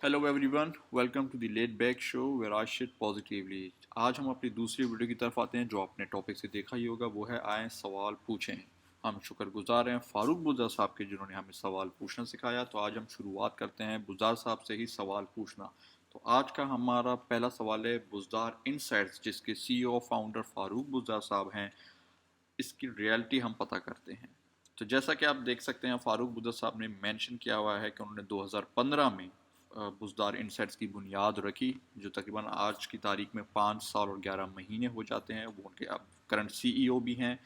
Hello everyone, welcome to the laid back show where I sit positively. आज हम अपनी दूसरी वीडियो की तरफ आते हैं जो आपने टॉपिक से देखा ही होगा, वो है आए सवाल पूछें। हम शुक्रगुजार हैं फारूक बुज़दार साहब के जिन्होंने हमें सवाल पूछना सिखाया। तो आज हम शुरुआत करते हैं बुज़दार साहब से ही सवाल पूछना। तो आज का हमारा पहला सवाल है बुज़दार इनसाइट्स, जिसके CEO और फाउंडर फारूक बुज़दार साहब हैं, इसकी रियलिटी हम पता करते हैं। तो जैसा कि आप देख सकते हैं, फारूक बुज़दार साहब ने मेंशन किया हुआ है कि उन्होंने 2015 में बुज़दार इनसाइट्स की बुनियाद रखी, जो तकरीबन आज की तारीख में 5 साल और 11 महीने हो जाते हैं। वो उनके अब करंट CEO भी हैं।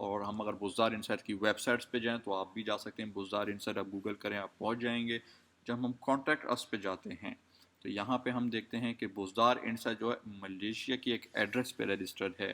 और हम अगर बुज़दार इनसाइट्स की वेबसाइट्स पे जाएं तो आप भी जा सकते हैं। बुज़दार इनसाइट आप गूगल करें, आप पहुंच जाएंगे। जब हम कॉन्टैक्ट अस पे जाते हैं तो यहाँ पे हम देखते हैं कि बुज़दार इनसाइट जो है मलेशिया की एक एड्रेस पे रजिस्टर्ड है।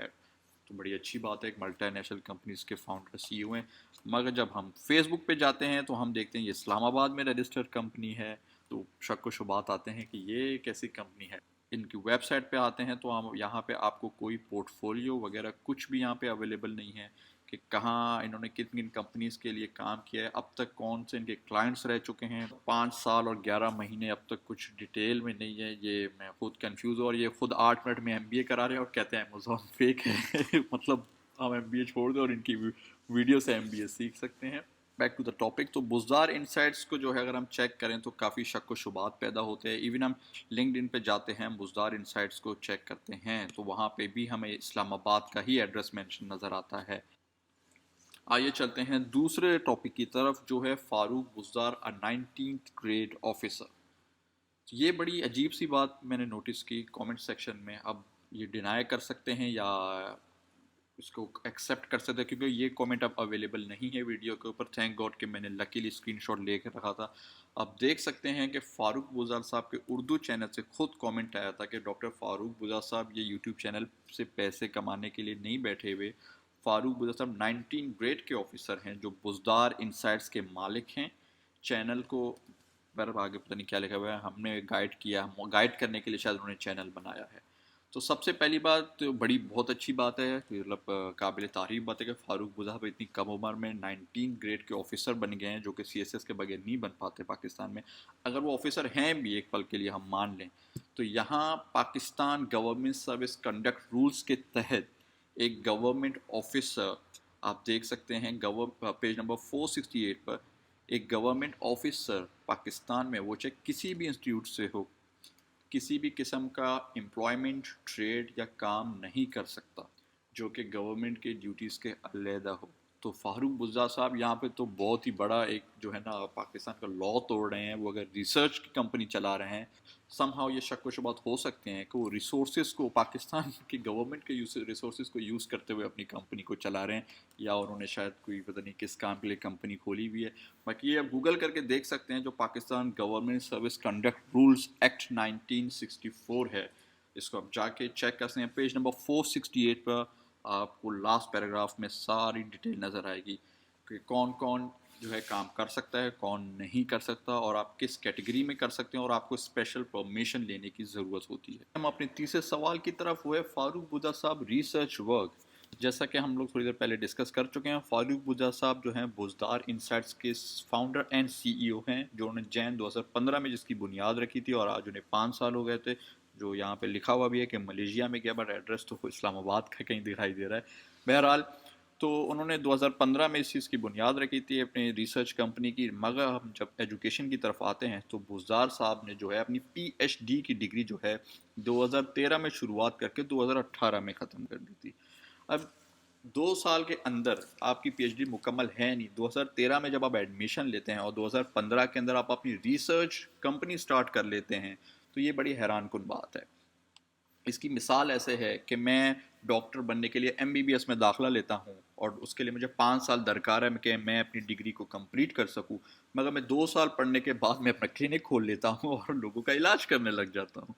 तो बड़ी अच्छी बात है, एक मल्टीनेशनल कंपनीज के फाउंडर CEO हैं। मगर जब हम फेसबुक पे जाते हैं तो हम देखते हैं ये इस्लामाबाद में रजिस्टर्ड कंपनी है। तो शक व शुबात आते हैं कि ये कैसी कंपनी है। इनकी वेबसाइट पे आते हैं तो हम यहाँ पे आपको कोई पोर्टफोलियो वगैरह कुछ भी यहाँ पे अवेलेबल नहीं है कि कहाँ इन्होंने किन किन कंपनीज के लिए काम किया है, अब तक कौन से इनके क्लाइंट्स रह चुके हैं। 5 साल और 11 महीने अब तक कुछ डिटेल में नहीं है। ये मैं खुद कंफ्यूज हूँ। और ये खुद 8 मिनट में MBA करा रहे हैं और कहते हैं अमेजोन फेक है मतलब हम MBA छोड़ दें और इनकी वीडियो से MBA सीख सकते हैं। Back to the topic. तो बुज़दार इनसाइट्स को जो है अगर हम चेक करें तो काफ़ी शक व शुबात पैदा होते हैं। इवन हम लिंक्डइन पे जाते हैं, बुज़दार इनसाइट्स को चेक करते हैं तो वहाँ पे भी हमें इस्लामाबाद का ही एड्रेस मेंशन नज़र आता है। आइए चलते हैं दूसरे टॉपिक की तरफ, जो है फारूक बुज़दार अ 19th ग्रेड ऑफिसर। ये बड़ी अजीब सी बात मैंने नोटिस की कमेंट सेक्शन में। अब ये डिनाई कर सकते हैं या इसको एक्सेप्ट कर सकते हैं, क्योंकि ये कमेंट अब अवेलेबल नहीं है वीडियो के ऊपर। थैंक गॉड कि मैंने लकीली स्क्रीनशॉट लेकर रखा था। अब देख सकते हैं कि फ़ारूक बुज़दार साहब के उर्दू चैनल से खुद कमेंट आया था कि डॉक्टर फ़ारूक बुज़दार साहब ये यूट्यूब चैनल से पैसे कमाने के लिए नहीं बैठे हुए। फ़ारूक बुज़दार साहब 19 ग्रेड के ऑफिसर हैं जो बुज़दार इनसाइट्स के मालिक हैं। चैनल को पर आगे पता नहीं क्या लिखा हुआ है, हमने गाइड किया, गाइड करने के लिए शायद उन्होंने चैनल बनाया है। तो सबसे पहली बात तो बड़ी बहुत अच्छी बात है, मतलब काबिल तारीफ बात है कि फ़ारूक बुज़दार इतनी कम उम्र में 19 ग्रेड के ऑफिसर बन गए हैं, जो कि CSS के बगैर नहीं बन पाते पाकिस्तान में। अगर वो ऑफिसर हैं भी एक पल के लिए हम मान लें तो यहाँ Pakistan government service conduct rules के तहत एक गवर्नमेंट ऑफिसर, आप देख सकते हैं पेज नंबर 468 पर, एक गवर्नमेंट ऑफिसर पाकिस्तान में वो चाहे किसी भी इंस्टीट्यूट से हो, किसी भी किस्म का एम्प्लॉयमेंट ट्रेड या काम नहीं कर सकता जो कि गवर्नमेंट के ड्यूटीज़ के अलहदा हो। तो फारूक बुज़दार साहब यहाँ पे तो बहुत ही बड़ा एक जो है ना पाकिस्तान का लॉ तोड़ रहे हैं। वो अगर रिसर्च की कंपनी चला रहे हैं, समहाउ ये शक व शुबात हो सकते हैं कि वो रिसोर्सेज को, पाकिस्तान की गवर्नमेंट के रिसोर्सेज को यूज़ करते हुए अपनी कंपनी को चला रहे हैं, या उन्होंने शायद कोई पता नहीं किस काम के लिए कंपनी खोली हुई है। बाकी ये आप गूगल करके देख सकते हैं, जो Pakistan government service conduct rules act 1964 है, इसको आप जाके चेक कर सकते हैं। पेज नंबर 468 पर आपको लास्ट पैराग्राफ में सारी डिटेल नज़र आएगी कि कौन कौन जो है काम कर सकता है, कौन नहीं कर सकता, और आप किस कैटेगरी में कर सकते हैं, और आपको स्पेशल परमिशन लेने की ज़रूरत होती है। हम अपने तीसरे सवाल की तरफ, हुए फारूक बुज़दार साहब रिसर्च वर्क। जैसा कि हम लोग थोड़ी देर पहले डिस्कस कर चुके हैं, फारूक बुज़दार साहब जो हैं बुज़दार इनसाइट्स के फाउंडर एंड CEO हैं, जो उन्होंने जैन 2015 में जिसकी बुनियाद रखी थी, और आज उन्हें 5 साल हो गए थे। जो यहाँ पे लिखा हुआ भी है कि मलेशिया में गया, बट एड्रेस तो इस्लामाबाद का कहीं दिखाई दे रहा है। बहरहाल, तो उन्होंने 2015 में इस चीज़ की बुनियाद रखी थी अपनी रिसर्च कंपनी की। मगर हम जब एजुकेशन की तरफ आते हैं तो बुज़दार साहब ने जो है अपनी PhD की डिग्री जो है 2013 में शुरुआत करके 2018 में ख़त्म कर दी थी। अब 2 साल के अंदर आपकी PhD मुकम्मल है नहीं। 2013 में जब आप एडमिशन लेते हैं और 2015 के अंदर आप अपनी रिसर्च कंपनी स्टार्ट कर लेते हैं, तो ये बड़ी हैरान कुन बात है। इसकी मिसाल ऐसे है कि मैं डॉक्टर बनने के लिए MBBS में दाखिला लेता हूँ और उसके लिए मुझे 5 साल दरकार है कि मैं अपनी डिग्री को कंप्लीट कर सकूँ। मगर मैं 2 साल पढ़ने के बाद मैं अपना क्लिनिक खोल लेता हूँ और लोगों का इलाज करने लग जाता हूँ।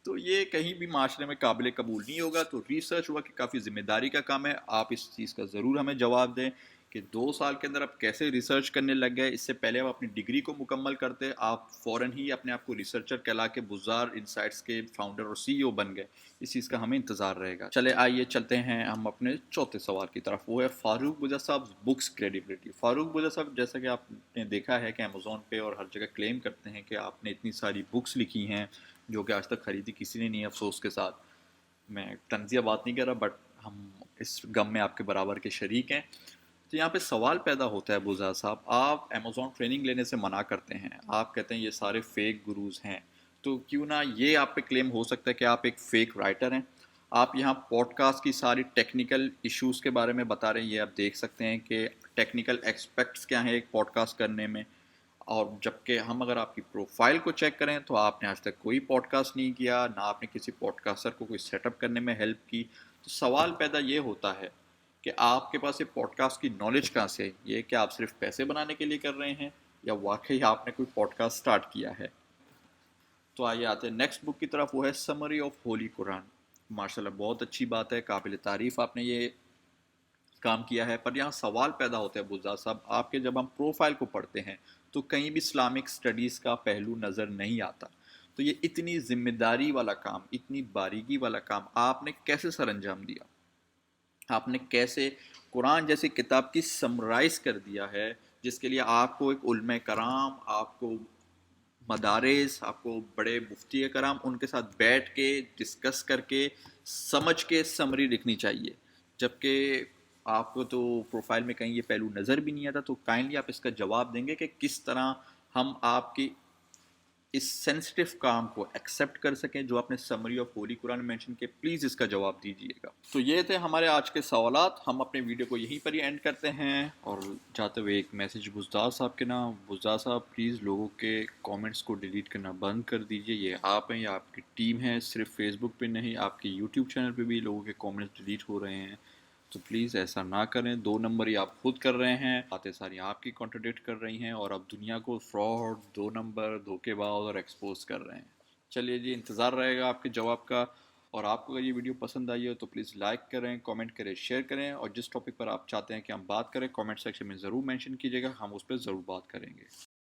तो ये कहीं भी माशरे में काबिल कबूल नहीं होगा। तो रिसर्च हुआ कि काफ़ी ज़िम्मेदारी का काम है। आप इस चीज़ का ज़रूर हमें जवाब दें کہ 2 سال کے اندر آپ کیسے ریسرچ کرنے لگ گئے. اس سے پہلے آپ اپنی ڈگری کو مکمل کرتے آپ فوراً ہی اپنے آپ کو ریسرچر کہلا کے بزار انسائٹس کے فاؤنڈر اور سی ای او بن گئے. اس چیز کا ہمیں انتظار رہے گا. چلے آئیے چلتے ہیں ہم اپنے چوتھے سوال کی طرف. وہ ہے فاروق بجا صاحب بکس کریڈیبلٹی. فاروق بجا صاحب جیسا کہ آپ نے دیکھا ہے کہ امیزون پہ اور ہر جگہ کلیم کرتے ہیں کہ آپ نے اتنی ساری بکس لکھی ہیں جو کہ آج تک خریدی کسی نے نہیں. افسوس کے ساتھ میں تنزیہ بات نہیں کر رہا بٹ ہم اس غم میں آپ کے برابر کے شریک ہیں. تو یہاں پہ سوال پیدا ہوتا ہے بزار صاحب, آپ امیزون ٹریننگ لینے سے منع کرتے ہیں, آپ کہتے ہیں یہ سارے فیک گروز ہیں, تو کیوں نہ یہ آپ پہ کلیم ہو سکتا ہے کہ آپ ایک فیک رائٹر ہیں. آپ یہاں پوڈ کاسٹ کی ساری ٹیکنیکل ایشوز کے بارے میں بتا رہے ہیں, یہ آپ دیکھ سکتے ہیں کہ ٹیکنیکل ایکسپیکٹس کیا ہیں ایک پوڈ کاسٹ کرنے میں. اور جبکہ ہم اگر آپ کی پروفائل کو چیک کریں تو آپ نے آج تک کوئی پوڈ کاسٹ نہیں کیا, نہ آپ نے کسی پوڈ کاسٹر کو کوئی سیٹ اپ کرنے میں ہیلپ کی. تو سوال پیدا یہ ہوتا ہے کہ آپ کے پاس یہ پوڈ کاسٹ کی نالج کہاں سے ہے؟ یہ کہ آپ صرف پیسے بنانے کے لیے کر رہے ہیں یا واقعی آپ نے کوئی پوڈ کاسٹ سٹارٹ کیا ہے؟ تو آئیے آتے ہیں نیکسٹ بک کی طرف, وہ ہے سمری آف ہولی قرآن. ماشاء اللہ بہت اچھی بات ہے, قابل تعریف آپ نے یہ کام کیا ہے. پر یہاں سوال پیدا ہوتا ہے بزار صاحب, آپ کے جب ہم پروفائل کو پڑھتے ہیں تو کہیں بھی اسلامک اسٹڈیز کا پہلو نظر نہیں آتا. تو یہ اتنی ذمہ داری والا کام, اتنی باریکی والا کام آپ نے کیسے سر انجام دیا؟ آپ نے کیسے قرآن جیسی کتاب کی سمرائز کر دیا ہے جس کے لیے آپ کو ایک علماء کرام, آپ کو مدارس, آپ کو بڑے مفتی کرام ان کے ساتھ بیٹھ کے ڈسکس کر کے سمجھ کے سمری لکھنی چاہیے, جبکہ آپ کو تو پروفائل میں کہیں یہ پہلو نظر بھی نہیں آتا. تو کائنڈلی آپ اس کا جواب دیں گے کہ کس طرح ہم آپ کی اس سینسٹیو کام کو ایکسیپٹ کر سکیں جو آپ نے سمری آف ہولی قرآن میں مینشن کیا. پلیز اس کا جواب دیجیے گا. تو یہ تھے ہمارے آج کے سوالات. ہم اپنے ویڈیو کو یہیں پر ہی اینڈ کرتے ہیں اور جاتے ہوئے ایک میسیج بزدار صاحب کے نام. بزدار صاحب پلیز لوگوں کے کامنٹس کو ڈیلیٹ کرنا بند کر دیجیے. یہ آپ ہیں یا آپ کی ٹیم ہے, صرف فیس بک پہ نہیں آپ کے یوٹیوب چینل پہ بھی لوگوں کے کامنٹس ڈیلیٹ ہو رہے ہیں. تو پلیز ایسا نہ کریں. 2 نمبر ہی آپ خود کر رہے ہیں, باتیں ساری آپ کی کانٹرڈکٹ کر رہی ہیں اور اب دنیا کو فراڈ, 2 نمبر, دھوکے باز اور ایکسپوز کر رہے ہیں. چلیے جی, انتظار رہے گا آپ کے جواب کا. اور آپ کو اگر یہ ویڈیو پسند آئی ہو تو پلیز لائک کریں, کامنٹ کریں, شیئر کریں, اور جس ٹاپک پر آپ چاہتے ہیں کہ ہم بات کریں کامنٹ سیکشن میں ضرور مینشن کیجیے گا, ہم اس پہ ضرور بات کریں گے.